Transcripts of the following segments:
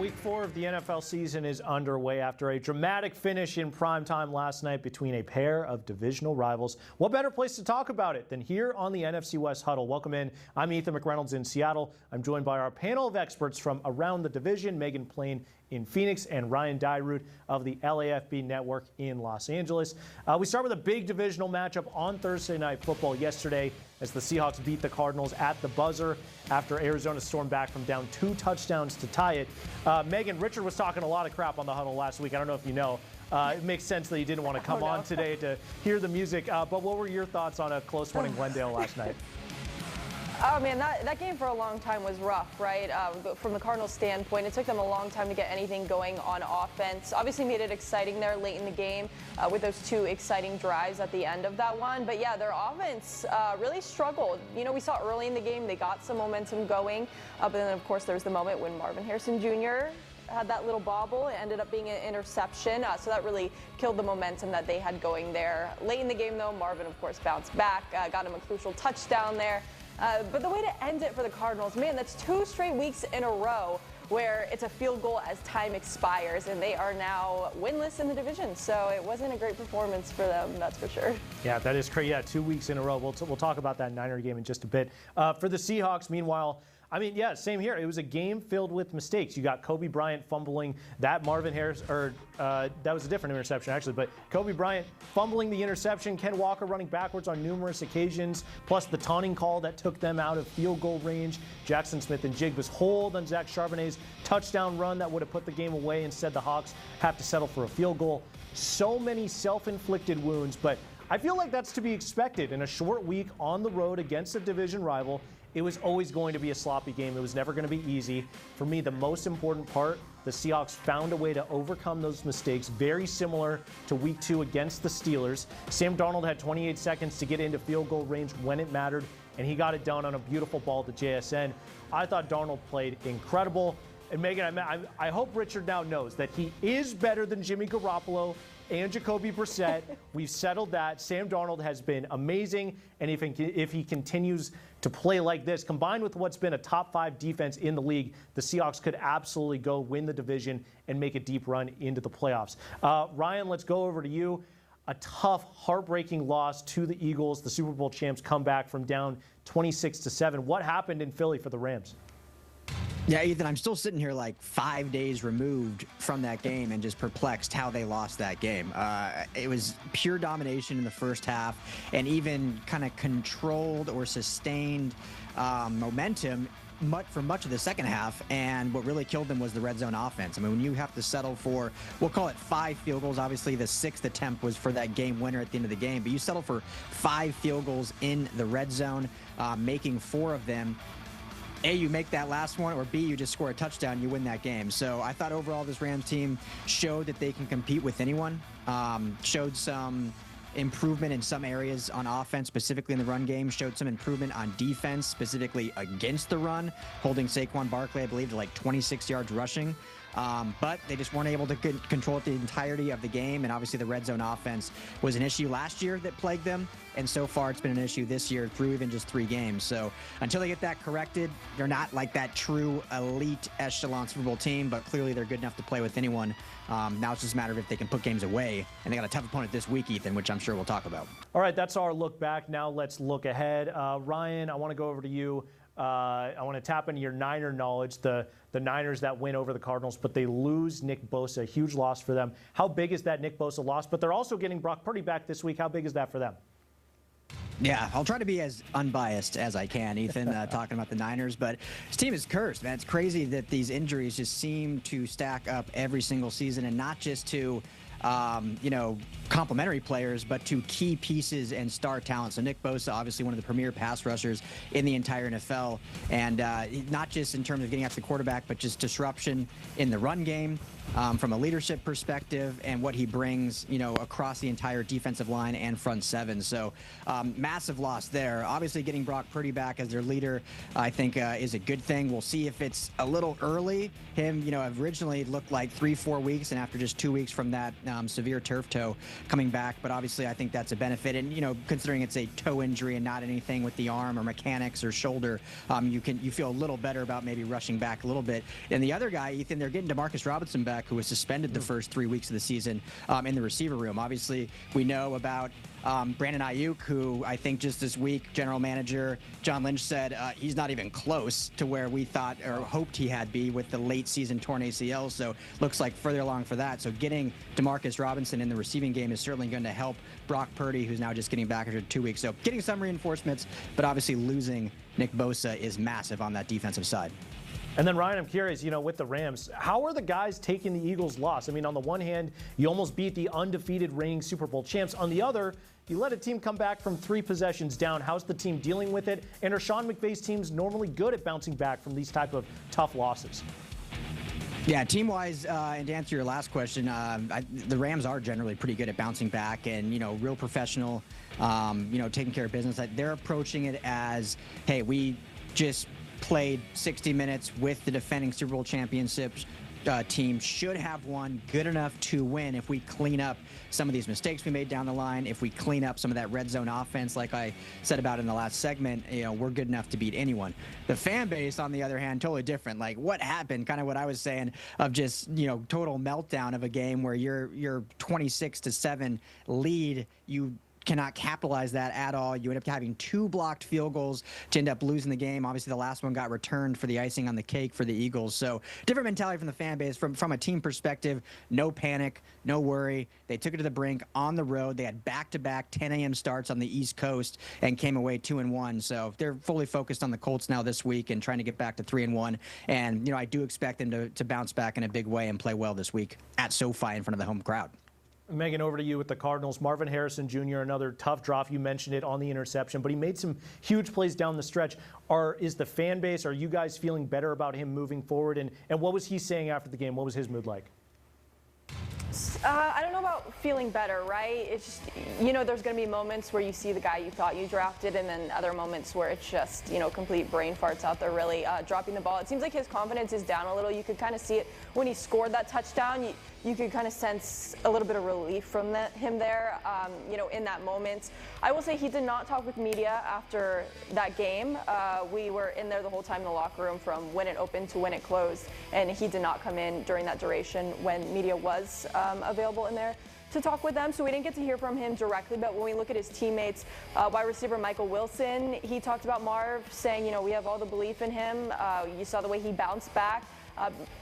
Week 4 of the NFL season is underway after a dramatic finish in primetime last night between a pair of divisional rivals. What better place to talk about it than here on the NFC West Huddle? Welcome in. I'm Ethan McReynolds in Seattle. I'm joined by our panel of experts from around the division, Megan Plain in Phoenix and Ryan Dyrud of the LAFB Network in Los Angeles. We start with a big divisional matchup on Thursday Night Football yesterday as the Seahawks beat the Cardinals at the buzzer after Arizona stormed back from down 2 touchdowns to tie it. Megan, Richard was talking a lot of crap on the huddle last week. I don't know if you know. It makes sense that he didn't want to come on today to hear the music. But what were your thoughts on a close one in Glendale last night? Oh, man, that game for a long time was rough, right? From the Cardinals' standpoint, it took them a long time to get anything going on offense. Obviously made it exciting there late in the game with those 2 exciting drives at the end of that one. But, yeah, their offense really struggled. You know, we saw early in the game they got some momentum going. But then, of course, there was the moment when Marvin Harrison Jr. had that little bobble. It ended up being an interception, so that really killed the momentum that they had going there. Late in the game, though, Marvin, of course, bounced back, got him a crucial touchdown there. But the way to end it for the Cardinals, man, that's 2 straight weeks in a row where it's a field goal as time expires, and they are now winless in the division. So it wasn't a great performance for them, that's for sure. Yeah, that is crazy. Yeah, 2 weeks in a row. We'll talk about that Niner game in just a bit. For the Seahawks, meanwhile, I mean, yeah, same here. It was a game filled with mistakes. You got Kobe Bryant fumbling that Marvin Harris, that was a different interception actually, but Kobe Bryant fumbling the interception, Ken Walker running backwards on numerous occasions, plus the taunting call that took them out of field goal range. Jackson Smith-Njigba's hold on Zach Charbonnet's touchdown run that would have put the game away. Instead, the Hawks have to settle for a field goal. So many self-inflicted wounds, but I feel like that's to be expected in a short week on the road against a division rival. It was always going to be a sloppy game. It was never going to be easy. For me, the most important part, the Seahawks found a way to overcome those mistakes, very similar to Week 2 against the Steelers. Sam Darnold had 28 seconds to get into field goal range when it mattered, and he got it done on a beautiful ball to JSN. I thought Darnold played incredible. And Megan, I hope Richard now knows that he is better than Jimmy Garoppolo and Jacoby Brissett. We've settled that. Sam Darnold has been amazing, and if he continues to play like this, combined with what's been a top 5 defense in the league, the Seahawks could absolutely go win the division and make a deep run into the playoffs. Ryan, let's go over to you. A tough, heartbreaking loss to the Eagles. The Super Bowl champs come back from down 26-7. What happened in Philly for the Rams? Yeah, Ethan, I'm still sitting here like 5 days removed from that game and just perplexed how they lost that game. It was pure domination in the first half and even kind of controlled or sustained momentum for much of the second half, and what really killed them was the red zone offense. I mean, when you have to settle for, we'll call it 5 field goals, obviously the 6th attempt was for that game winner at the end of the game, but you settle for 5 field goals in the red zone, making 4 of them. A, you make that last one, or B, you just score a touchdown, you win that game. So I thought overall this Rams team showed that they can compete with anyone, showed some improvement in some areas on offense, specifically in the run game, showed some improvement on defense, specifically against the run, holding Saquon Barkley, I believe, to like 26 yards rushing. But they just weren't able to control it the entirety of the game, and obviously the red zone offense was an issue last year that plagued them, and so far it's been an issue this year through even just 3 games. So until they get that corrected, they're not like that true elite echelon Super Bowl team, but clearly they're good enough to play with anyone. Now it's just a matter of if they can put games away, and they got a tough opponent this week, Ethan, which I'm sure we'll talk about. All right, that's our look back. Now let's look ahead. Ryan, I want to go over to you. I want to tap into your Niner knowledge, the Niners that win over the Cardinals, but they lose Nick Bosa, a huge loss for them. How big is that Nick Bosa loss? But they're also getting Brock Purdy back this week. How big is that for them? Yeah, I'll try to be as unbiased as I can, Ethan, talking about the Niners. But this team is cursed, man. It's crazy that these injuries just seem to stack up every single season, and not just to complementary players, but to key pieces and star talent. So Nick Bosa, obviously one of the premier pass rushers in the entire NFL, and not just in terms of getting after the quarterback, but just disruption in the run game from a leadership perspective and what he brings, across the entire defensive line and front seven. So massive loss there. Obviously getting Brock Purdy back as their leader, I think is a good thing. We'll see if it's a little early. Him, originally looked like 3-4 weeks, and after just 2 weeks from that severe turf toe coming back, but obviously I think that's a benefit. And, considering it's a toe injury and not anything with the arm or mechanics or shoulder, you feel a little better about maybe rushing back a little bit. And the other guy, Ethan, they're getting Demarcus Robinson back, who was suspended the first 3 weeks of the season in the receiver room. Obviously, we know about Brandon Ayuk, who I think just this week, general manager John Lynch said he's not even close to where we thought or hoped he had be with the late season torn ACL. So looks like further along for that. So getting Demarcus Robinson in the receiving game is certainly going to help Brock Purdy, who's now just getting back after 2 weeks. So getting some reinforcements, but obviously losing Nick Bosa is massive on that defensive side. And then, Ryan, I'm curious, with the Rams, how are the guys taking the Eagles' loss? I mean, on the one hand, you almost beat the undefeated reigning Super Bowl champs. On the other, you let a team come back from 3 possessions down. How's the team dealing with it? And are Sean McVay's teams normally good at bouncing back from these type of tough losses? Yeah, team-wise, and to answer your last question, the Rams are generally pretty good at bouncing back and, real professional, taking care of business. They're approaching it as, hey, we just played 60 minutes with the defending Super Bowl championships team, should have won, good enough to win if we clean up some of these mistakes we made down the line, if we clean up some of that red zone offense like I said about in the last segment, we're good enough to beat anyone. The fan base, on the other hand, totally different. Like what happened, kind of what I was saying of just, total meltdown of a game where you're 26-7 lead, you cannot capitalize that at all. You end up having 2 blocked field goals to end up losing the game. Obviously, the last one got returned for the icing on the cake for the Eagles. So different mentality from the fan base. From a team perspective, no panic, no worry. They took it to the brink on the road. They had back-to-back 10 a.m. starts on the East Coast and came away 2-1. So they're fully focused on the Colts now this week and trying to get back to 3-1. And, I do expect them to bounce back in a big way and play well this week at SoFi in front of the home crowd. Megan, over to you with the Cardinals. Marvin Harrison Jr., another tough drop. You mentioned it on the interception, but he made some huge plays down the stretch. Is the fan base, are you guys feeling better about him moving forward? And what was he saying after the game? What was his mood like? I don't know about feeling better, right? It's just, there's going to be moments where you see the guy you thought you drafted, and then other moments where it's just, complete brain farts out there, really dropping the ball. It seems like his confidence is down a little. You could kind of see it when he scored that touchdown. You could kind of sense a little bit of relief from him there, in that moment. I will say he did not talk with media after that game. We were in there the whole time in the locker room from when it opened to when it closed, and he did not come in during that duration when media was available in there to talk with them. So we didn't get to hear from him directly, but when we look at his teammates, wide receiver Michael Wilson, he talked about Marv, saying, we have all the belief in him. You saw the way he bounced back.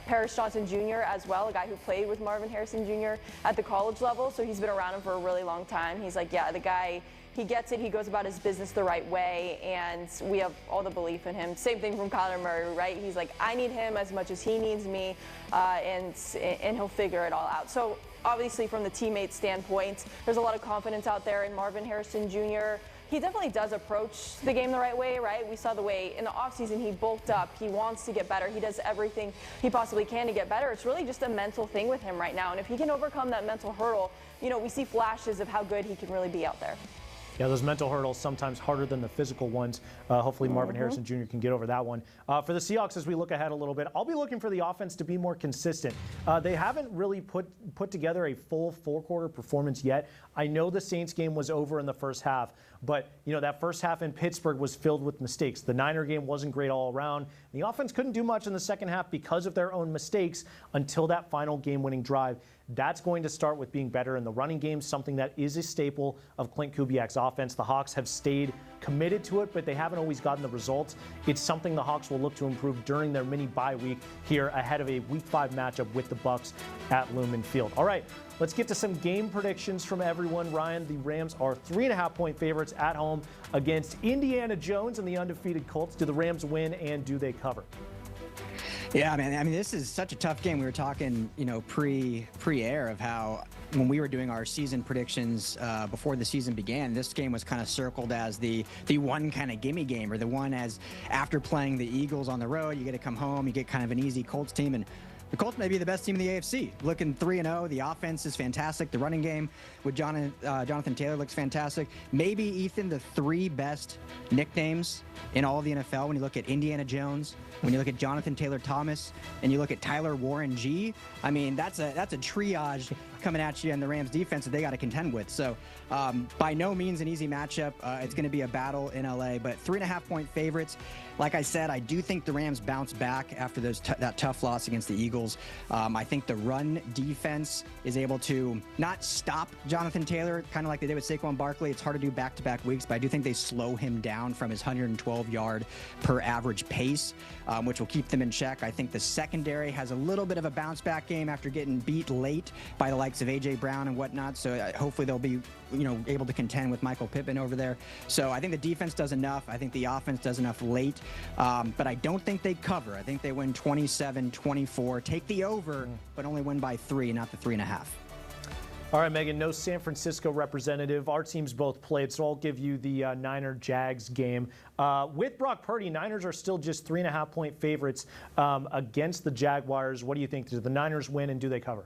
Paris Johnson Jr. as well, a guy who played with Marvin Harrison Jr. at the college level, so he's been around him for a really long time. He's like, yeah, the guy, he gets it, he goes about his business the right way, and we have all the belief in him. Same thing from Kyler Murray, right? He's like, I need him as much as he needs me, and he'll figure it all out. So obviously from the teammate standpoint, there's a lot of confidence out there in Marvin Harrison Jr. He definitely does approach the game the right way, right? We saw the way in the offseason he bulked up. He wants to get better. He does everything he possibly can to get better. It's really just a mental thing with him right now. And if he can overcome that mental hurdle, we see flashes of how good he can really be out there. Yeah, those mental hurdles sometimes harder than the physical ones. Hopefully Marvin Harrison Jr. can get over that one. For the Seahawks, as we look ahead a little bit, I'll be looking for the offense to be more consistent. They haven't really put together a full 4-quarter performance yet. I know the Saints game was over in the first half, but that first half in Pittsburgh was filled with mistakes. The Niner game wasn't great all around. The offense couldn't do much in the second half because of their own mistakes until that final game-winning drive. That's going to start with being better in the running game, something that is a staple of Clint Kubiak's offense. The Hawks have stayed committed to it, but they haven't always gotten the results. It's something the Hawks will look to improve during their mini bye week here ahead of a Week 5 matchup with the Bucs at Lumen Field. All right, let's get to some game predictions from everyone. Ryan, the Rams are 3.5-point favorites at home against Indiana Jones and the undefeated Colts. Do the Rams win, and do they cover? Yeah, man. I mean, this is such a tough game. We were talking, pre-air of how when we were doing our season predictions before the season began, this game was kind of circled as the one kind of gimme game, or the one as after playing the Eagles on the road, you get to come home, you get kind of an easy Colts team. And The Colts may be the best team in the AFC. Looking 3-0. The offense is fantastic. The running game with Jonathan Taylor looks fantastic. Maybe, Ethan, the 3 best nicknames in all of the NFL when you look at Indiana Jones, when you look at Jonathan Taylor Thomas, and you look at Tyler Warren G. I mean, that's a triage coming at you in the Rams defense that they got to contend with. So by no means an easy matchup. It's going to be a battle in LA, but 3.5-point favorites. Like I said, I do think the Rams bounce back after that tough loss against the Eagles. I think the run defense is able to not stop Jonathan Taylor, kind of like they did with Saquon Barkley. It's hard to do back-to-back weeks, but I do think they slow him down from his 112-yard per average pace, which will keep them in check. I think the secondary has a little bit of a bounce-back game after getting beat late by the likes of A.J. Brown and whatnot, so hopefully they'll be able to contend with Michael Pittman over there. So I think the defense does enough. I think the offense does enough late, but I don't think they cover. I think they win 27-24, take the over, but only win by 3, not the 3.5. All right, Megan, no San Francisco representative. Our teams both played, so I'll give you the Niner-Jags game. With Brock Purdy, Niners are still just 3.5-point favorites against the Jaguars. What do you think? Do the Niners win, and do they cover?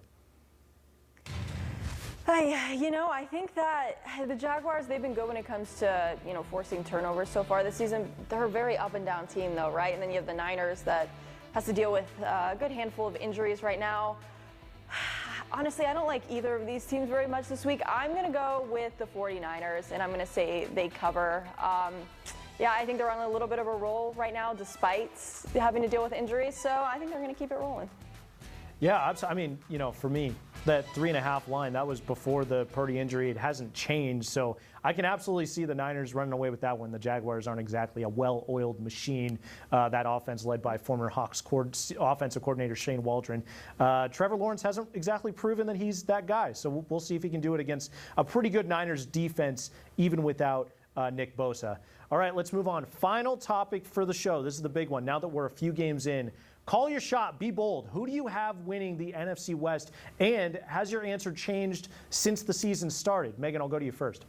I think that the Jaguars, they've been good when it comes to, forcing turnovers so far this season. They're a very up and down team, though, right? And then you have the Niners that has to deal with a good handful of injuries right now. Honestly, I don't like either of these teams very much this week. I'm going to go with the 49ers, and I'm going to say they cover. I think they're on a little bit of a roll right now despite having to deal with injuries, so I think they're going to keep it rolling. Yeah, I mean, for me, that 3.5 line, that was before the Purdy injury. It hasn't changed, so I can absolutely see the Niners running away with that one. The Jaguars aren't exactly a well-oiled machine. That offense led by former Hawks offensive coordinator Shane Waldron. Trevor Lawrence hasn't exactly proven that he's that guy, so we'll see if he can do it against a pretty good Niners defense, even without Nick Bosa. All right, let's move on. Final topic for the show. This is the big one. Now that we're a few games in, call your shot. Be bold. Who do you have winning the NFC West? And has your answer changed since the season started? Megan, I'll go to you first.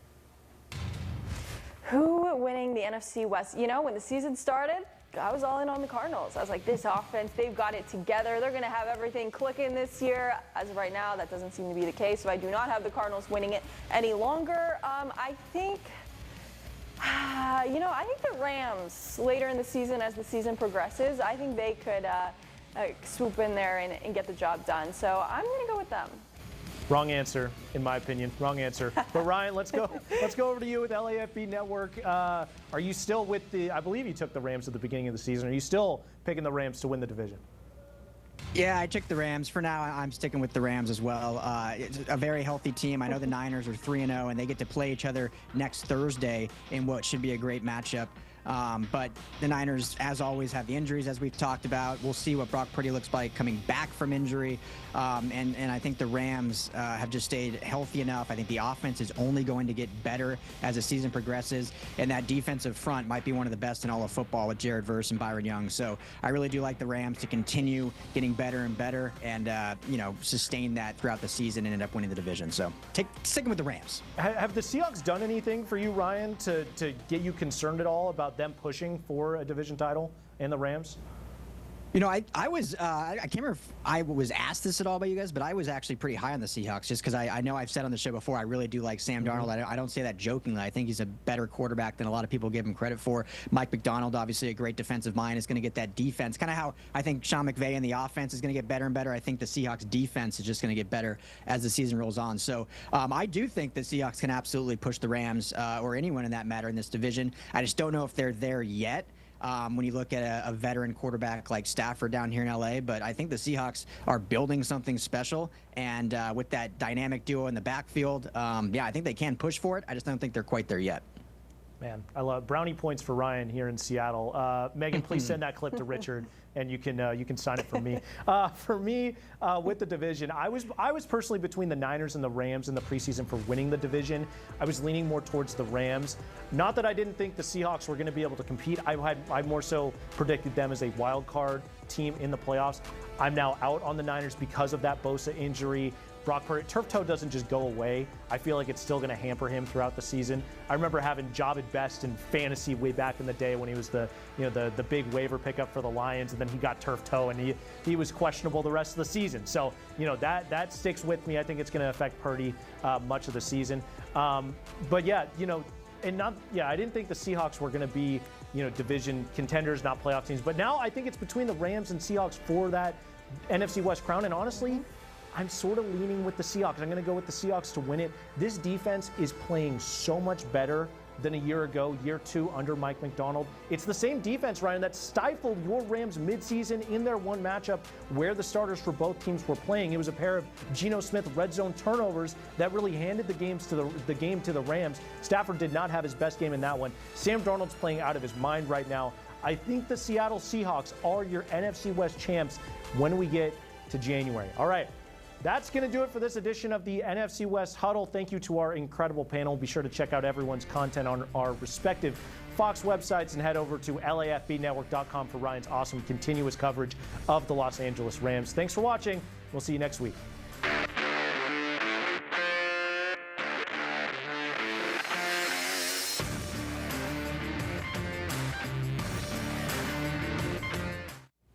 Who winning the NFC West? When the season started, I was all in on the Cardinals. I was like, this offense, they've got it together. They're going to have everything clicking this year. As of right now, that doesn't seem to be the case. So I do not have the Cardinals winning it any longer. I think the Rams, later in the season, as the season progresses, I think they could swoop in there and get the job done. So I'm going to go with them. Wrong answer, in my opinion. Wrong answer. But Ryan, let's go over to you with LAFB Network. Are you still with I believe you took the Rams at the beginning of the season. Are you still picking the Rams to win the division? Yeah, I took the Rams. For now, I'm sticking with the Rams as well. It's a very healthy team. I know the Niners are 3-0, and they get to play each other next Thursday in what should be a great matchup. But the Niners, as always, have the injuries, as we've talked about. We'll see what Brock Purdy looks like coming back from injury. And I think the Rams have just stayed healthy enough. I think the offense is only going to get better as the season progresses. And that defensive front might be one of the best in all of football with Jared Verse and Byron Young. So I really do like the Rams to continue getting better and better and, sustain that throughout the season and end up winning the division. So sticking with the Rams. Have the Seahawks done anything for you, Ryan, to get you concerned at all about them pushing for a division title and the Rams? I was I can't remember if I was asked this at all by you guys, but I was actually pretty high on the Seahawks just because I know I've said on the show before I really do like Sam Darnold. I don't say that jokingly. I think he's a better quarterback than a lot of people give him credit for. Mike McDonald, obviously a great defensive mind, is going to get that defense. Kind of how I think Sean McVay and the offense is going to get better and better. I think the Seahawks defense is just going to get better as the season rolls on. So I do think the Seahawks can absolutely push the Rams or anyone in that matter in this division. I just don't know if they're there yet. When you look at a veteran quarterback like Stafford down here in LA, but I think the Seahawks are building something special, and with that dynamic duo in the backfield, I think they can push for it. I just don't think they're quite there yet. Man, I love brownie points for Ryan here in Seattle. Megan, please send that clip to Richard, and you can sign it for me. For me, with the division, I was personally between the Niners and the Rams in the preseason for winning the division. I was leaning more towards the Rams. Not that I didn't think the Seahawks were going to be able to compete. I more so predicted them as a wild card team in the playoffs. I'm now out on the Niners because of that Bosa injury. Brock Purdy. Turf toe doesn't just go away. I feel like it's still going to hamper him throughout the season. I remember having Jabed Best in fantasy way back in the day when he was the big waiver pickup for the Lions, and then he got turf toe, and he was questionable the rest of the season. So that sticks with me. I think it's going to affect Purdy much of the season. But yeah, I didn't think the Seahawks were going to be division contenders, not playoff teams. But now I think it's between the Rams and Seahawks for that NFC West crown. And honestly, I'm sort of leaning with the Seahawks. I'm going to go with the Seahawks to win it. This defense is playing so much better than a year ago, year 2 under Mike McDonald. It's the same defense, Ryan, that stifled your Rams midseason in their one matchup where the starters for both teams were playing. It was a pair of Geno Smith red zone turnovers that really handed the game to the Rams. Stafford did not have his best game in that one. Sam Darnold's playing out of his mind right now. I think the Seattle Seahawks are your NFC West champs when we get to January. All right. That's going to do it for this edition of the NFC West Huddle. Thank you to our incredible panel. Be sure to check out everyone's content on our respective Fox websites and head over to lafbnetwork.com for Ryan's awesome continuous coverage of the Los Angeles Rams. Thanks for watching. We'll see you next week.